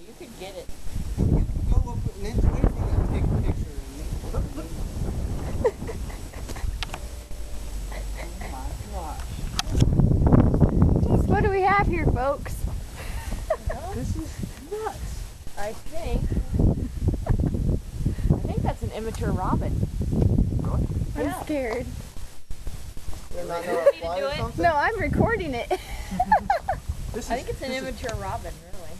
You could get it. Go up an inch away from that big picture. What do we have here, folks? This is nuts. I think that's an immature robin. I'm scared. They're not You want me to do it? No, I'm recording it. I think it's an immature robin, really.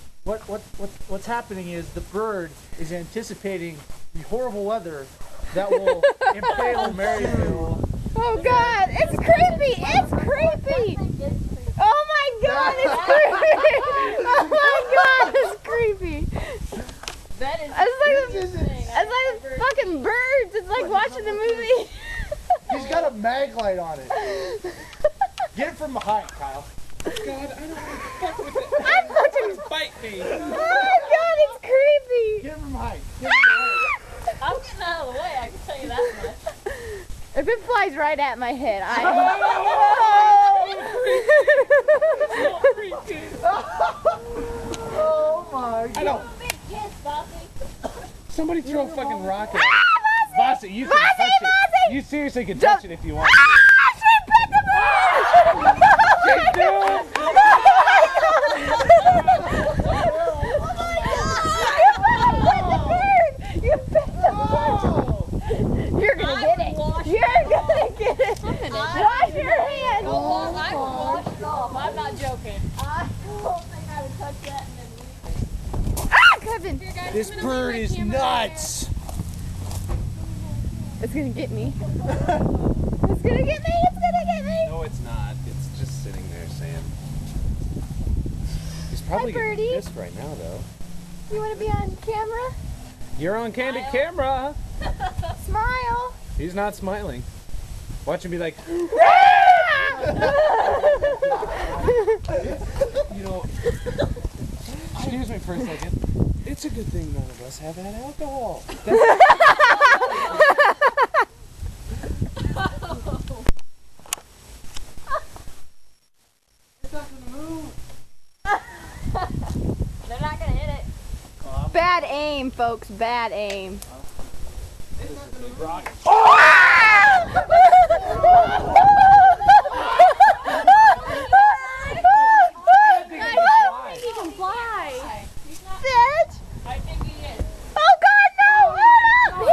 What's happening is the bird is anticipating the horrible weather that will impale Maryville. Oh God, it's creepy! It's creepy! Oh my God, it's creepy! Oh my God, it's creepy! That is. It's like the fucking birds. It's like watching the movie. He's got a mag light on it. Get it from behind, Kyle. God, I don't want to fuck with it. I'm fucking. Bite me. Oh my God, it's creepy. Get it from behind. Get it from behind. I'm getting out of the way, I can tell you that much. If it flies right at my head, I. Oh my God. I don't. Big kiss, Bossy. Somebody throw a fucking rock at it. Bossy, you can touch it. You seriously can touch it if you want to. You're gonna get it. You're gonna get it. Wash your hands. I would wash it off. I'm not joking. I don't think I would touch that and then leave it. Ah, Kevin. This bird is nuts. It's gonna get me. It's gonna get me. It's gonna get me. No, it's not. It's just sitting there, Sam. He's probably Hi, getting birdie. pissed right now, though. You wanna be on camera? You're on candid camera. Smile. He's not smiling. Watch him be like, You know, excuse me for a second. It's a good thing none of us have had alcohol. It's not gonna move. They're not gonna hit it. Bad aim, folks. Bad aim. It's not gonna move. oh!